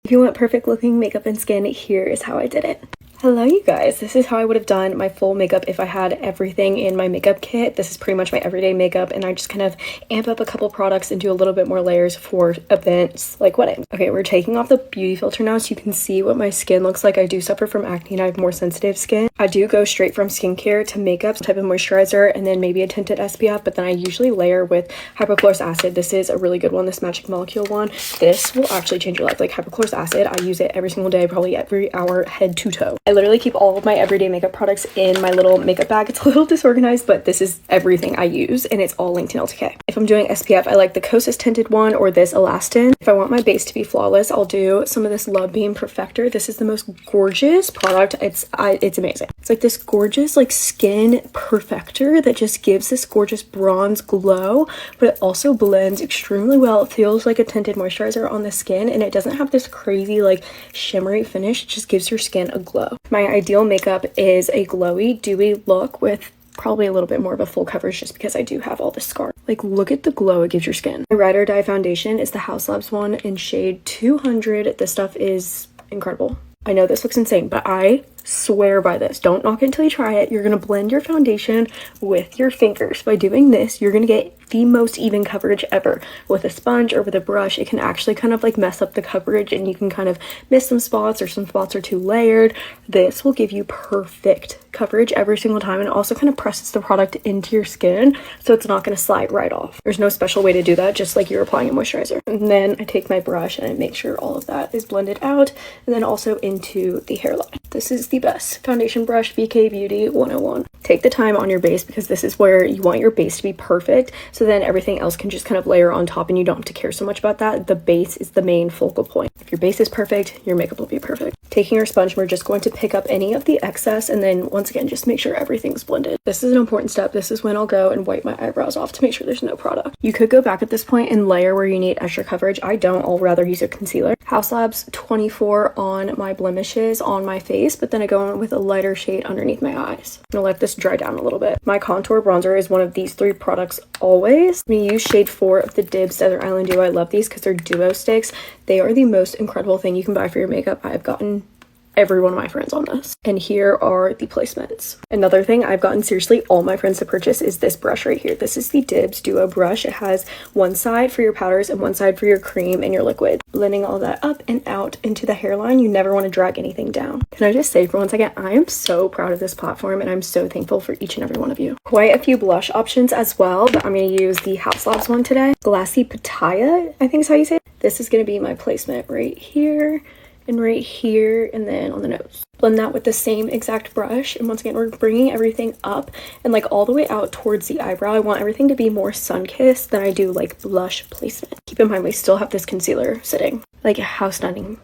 If you want perfect looking makeup and skin, here is how I did it. Hello you guys, this is how I would have done my full makeup if I had everything in my makeup kit. This is pretty much my everyday makeup, and I just kind of amp up a couple products and do a little bit more layers for events like weddings. Okay, we're taking off the beauty filter now so you can see what my skin looks like. I do suffer from acne and I have more sensitive skin. I do go straight from skincare to makeup, some type of moisturizer, and then maybe a tinted SPF, but then I usually layer with hypochlorous acid. This is a really good one, this Magic Molecule one. This will actually change your life. Like hypochlorous acid, I use it every single day, probably every hour, head to toe. I literally keep all of my everyday makeup products in my little makeup bag. It's a little disorganized, but this is everything I use and it's all linked in LTK. If I'm doing SPF, I like the Kosas tinted one or this Elastin. If I want my base to be flawless, I'll do some of this Love Beam Perfector. This is the most gorgeous product. It's amazing. It's like this gorgeous like skin perfector that just gives this gorgeous bronze glow, but it also blends extremely well. It feels like a tinted moisturizer on the skin, and it doesn't have this crazy like shimmery finish. It just gives your skin a glow. My ideal makeup is a glowy, dewy look with probably a little bit more of a full coverage just because I do have all this scar. Like, look at the glow it gives your skin. My Ride or Die foundation is the House Labs one in shade 200. This stuff is incredible. I know this looks insane, but I swear by this. Don't knock it until you try it. You're going to blend your foundation with your fingers. By doing this, you're going to get the most even coverage ever. With a sponge or with a brush, it can actually kind of like mess up the coverage and you can kind of miss some spots, or some spots are too layered. This will give you perfect coverage every single time, and it also kind of presses the product into your skin so it's not going to slide right off. There's no special way to do that, just like you're applying a moisturizer. And then I take my brush and I make sure all of that is blended out, and then also into the hairline. This is the best foundation brush, BK Beauty 101. Take the time on your base because this is where you want your base to be perfect, so then everything else can just kind of layer on top and you don't have to care so much about that. The base is the main focal point. If your base is perfect, your makeup will be perfect. Taking our sponge, we're just going to pick up any of the excess, and then once again just make sure everything's blended. This is an important step. This is when I'll go and wipe my eyebrows off to make sure there's no product. You could go back at this point and layer where you need extra coverage. I don't. I'll rather use a concealer. House Labs 24 on my blemishes on my face, but then I go in with a lighter shade underneath my eyes. I'm gonna let this dry down a little bit. My contour bronzer is one of these three products always. I'm gonna use shade 4 of the Dibs Desert Island Duo. I love these because they're duo sticks. They are the most incredible thing you can buy for your makeup. I've gotten every one of my friends on this, and here are the placements. Another thing I've gotten seriously all my friends to purchase is this brush right here. This is the Dibs Duo brush. It has one side for your powders and one side for your cream and your liquid. Blending all that up and out into the hairline. You never want to drag anything down. Can I just say for one second, I am so proud of this platform and I'm so thankful for each and every one of you. Quite a few blush options as well, but I'm going to use the House Labs one today. Glassy Pitaya, I think is how you say it. This is going to be my placement right here and right here, and then on the nose. Blend that with the same exact brush, and once again we're bringing everything up and like all the way out towards the eyebrow. I want everything to be more sun-kissed than I do like blush placement. Keep in mind we still have this concealer sitting. Like, how stunning.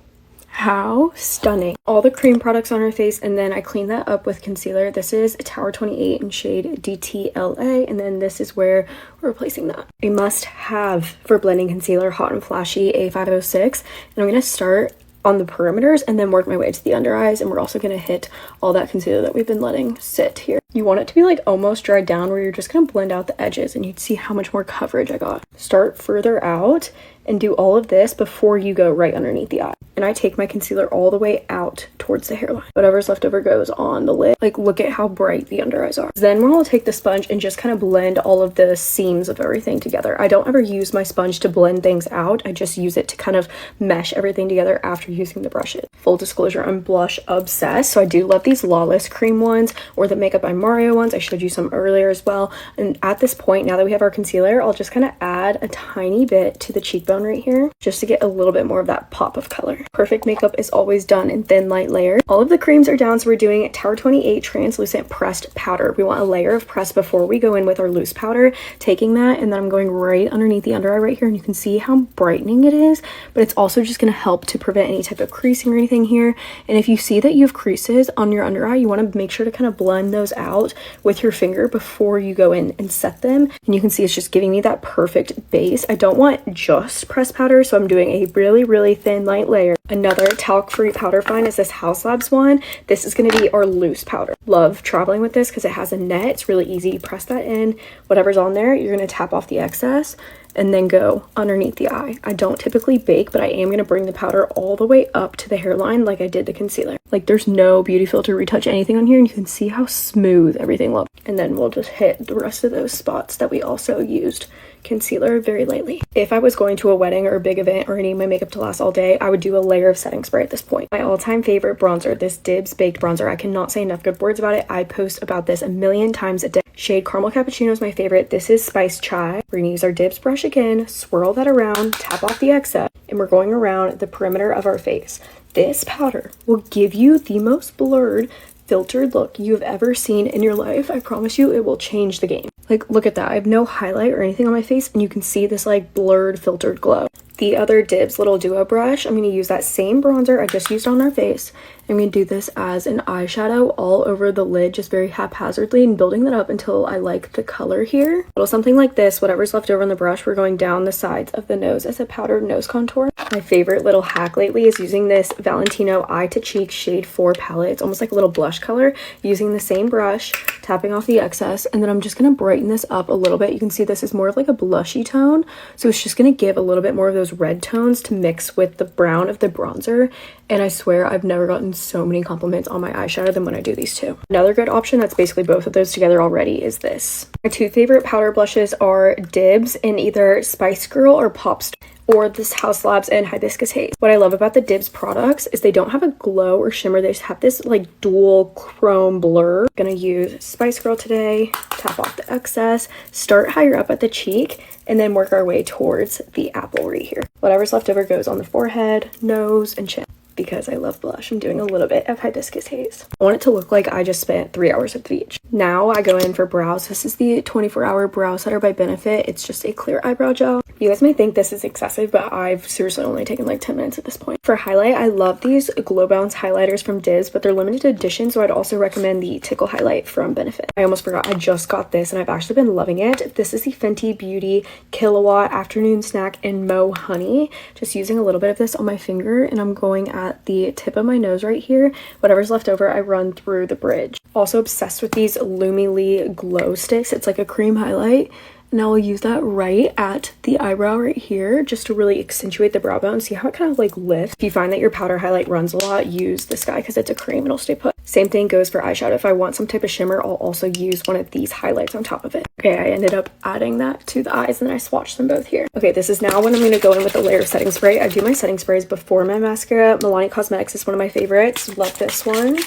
How stunning. All the cream products on her face, and then I clean that up with concealer. This is Tower 28 in shade DTLA, and then this is where we're replacing that. A must have for blending concealer, Hot and Flashy A506, and I'm gonna start on the perimeters and then work my way to the under eyes, and we're also going to hit all that concealer that we've been letting sit here. You want it to be like almost dried down where you're just going to blend out the edges, and you'd see how much more coverage I got. Start further out and do all of this before you go right underneath the eye. And I take my concealer all the way out towards the hairline. Whatever's left over goes on the lid. Like, look at how bright the under eyes are. Then we'll take the sponge and just kind of blend all of the seams of everything together. I don't ever use my sponge to blend things out. I just use it to kind of mesh everything together after using the brushes. Full disclosure, I'm blush obsessed, so I do love these Lawless cream ones or the Makeup by Mario ones. I showed you some earlier as well. And at this point, now that we have our concealer, I'll just kind of add a tiny bit to the cheekbone right here just to get a little bit more of that pop of color. Perfect makeup is always done in thin light layers. All of the creams are down, so we're doing Tower 28 translucent pressed powder. We want a layer of press before we go in with our loose powder. Taking that, and then I'm going right underneath the under eye right here, and you can see how brightening it is, but it's also just going to help to prevent any type of creasing or anything here. And if you see that you have creases on your under eye, you want to make sure to kind of blend those out with your finger before you go in and set them. And you can see it's just giving me that perfect base. I don't want just pressed powder, so I'm doing a really thin light layer. Another talc-free powder find is this House Labs one. This is going to be our loose powder. Love traveling with this because it has a net. It's really easy. You press that in, whatever's on there, you're going to tap off the excess, and then go underneath the eye. I don't typically bake, but I am going to bring the powder all the way up to the hairline like I did the concealer. Like there's no beauty filter retouch anything on here, and you can see how smooth everything looks. And then we'll just hit the rest of those spots that we also used concealer very lightly. If I was going to a wedding or a big event or need my makeup to last all day, I would do a layer of setting spray at this point. My all-time favorite bronzer, this Dibs Baked Bronzer. I cannot say enough good words about it. I post about this a million times a day. Shade Caramel Cappuccino is my favorite. This is Spice Chai. We're gonna use our Dibs brush again, swirl that around, tap off the excess, and we're going around the perimeter of our face. This powder will give you the most blurred, filtered look you've ever seen in your life. I promise you it will change the game. Like, look at that. I have no highlight or anything on my face, and you can see this like blurred, filtered glow. The other Dibs little duo brush, I'm going to use that same bronzer I just used on our face. I'm going to do this as an eyeshadow all over the lid, just very haphazardly, and building that up until I like the color here. Little something like this, whatever's left over on the brush, we're going down the sides of the nose as a powdered nose contour. My favorite little hack lately is using this Valentino Eye to Cheek Shade 4 palette. It's almost like a little blush color, using the same brush, tapping off the excess, and then I'm just going to brighten this up a little bit. You can see this is more of like a blushy tone, so it's just going to give a little bit more of those red tones to mix with the brown of the bronzer. And I swear I've never gotten so many compliments on my eyeshadow than when I do these two. Another good option that's basically both of those together already is this. My two favorite powder blushes are Dibs in either Spice Girl or Pop Star, or this House Labs and Hibiscus Haze. What I love about the Dibs products is they don't have a glow or shimmer. They just have this like dual chrome blur. I'm gonna use Spice Girl today, tap off the excess, start higher up at the cheek, and then work our way towards the apple right here. Whatever's left over goes on the forehead, nose, and chin. Because I love blush, I'm doing a little bit of Hibiscus Haze. I want it to look like I just spent 3 hours at the beach. Now I go in for brows. This is the 24-hour brow setter by Benefit. It's just a clear eyebrow gel. You guys may think this is excessive, but I've seriously only taken like 10 minutes at this point. For highlight, I love these Glow Bounce highlighters from Dibs, but they're limited edition, so I'd also recommend the Tickle highlight from Benefit. I almost forgot, I just got this and I've actually been loving it. This is the Fenty Beauty Kilowatt Afternoon Snack in Mo Honey. Just using a little bit of this on my finger, and I'm going at the tip of my nose right here. Whatever's left over, I run through the bridge. Also obsessed with these Lumi Lee glow sticks. It's like a cream highlight, and I will use that right at the eyebrow right here just to really accentuate the brow bone. See how it kind of like lifts? If you find that your powder highlight runs a lot, use this guy because it's a cream. It'll stay put. Same thing goes for eyeshadow. If I want some type of shimmer, I'll also use one of these highlights on top of it. Okay, I ended up adding that to the eyes, and then I swatched them both here. Okay, this is now when I'm going to go in with a layer of setting spray. I do my setting sprays before my mascara. Milani Cosmetics is one of my favorites. Love this one.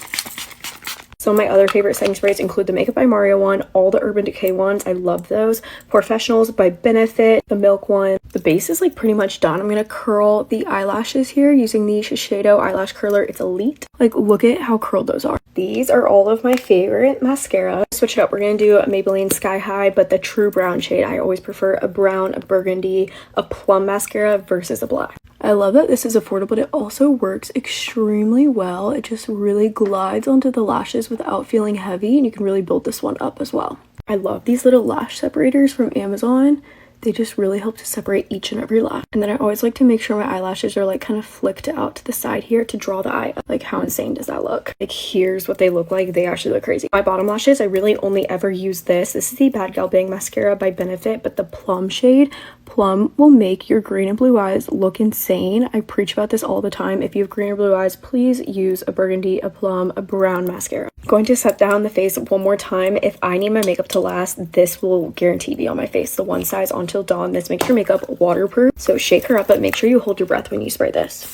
Some of my other favorite setting sprays include the Makeup by Mario one, all the Urban Decay ones. I love those. Professionals by Benefit, the Milk one. The base is like pretty much done. I'm going to curl the eyelashes here using the Shiseido eyelash curler. It's Elite. Like, look at how curled those are. These are all of my favorite mascara. Switch it up. We're going to do a Maybelline Sky High, but the true brown shade. I always prefer a brown, a burgundy, a plum mascara versus a black. I love that this is affordable, but it also works extremely well. It just really glides onto the lashes without feeling heavy, and you can really build this one up as well. I love these little lash separators from Amazon. They just really help to separate each and every lash. And then I always like to make sure my eyelashes are like kind of flicked out to the side here to draw the eye up. Like, how insane does that look? Like, here's what they look like. They actually look crazy. My bottom lashes, I really only ever use this. This is the Bad Gal Bang mascara by Benefit, but the plum shade. Plum will make your green and blue eyes look insane. I preach about this all the time. If you have green or blue eyes, please use a burgundy, a plum, a brown mascara. I'm going to set down the face one more time. If I need my makeup to last, this will guarantee be on my face. The One Size On Till Dawn. This makes your makeup waterproof. So shake her up, but make sure you hold your breath when you spray this.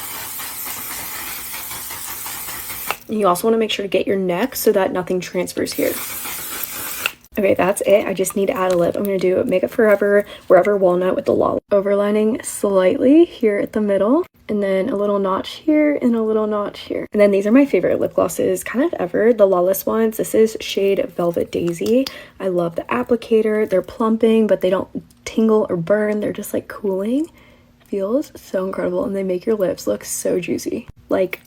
And you also want to make sure to get your neck so that nothing transfers here. Okay, that's it. I just need to add a lip. I'm going to do Makeup Forever Wherever Walnut with the Lala. Overlining slightly here at the middle, and then a little notch here and a little notch here. And then these are my favorite lip glosses kind of ever, the Lawless ones. This is shade Velvet Daisy. I love the applicator. They're plumping, but they don't tingle or burn. They're just like cooling. Feels so incredible, and they make your lips look so juicy. Like,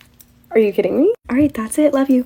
are you kidding me? All right, that's it. Love you.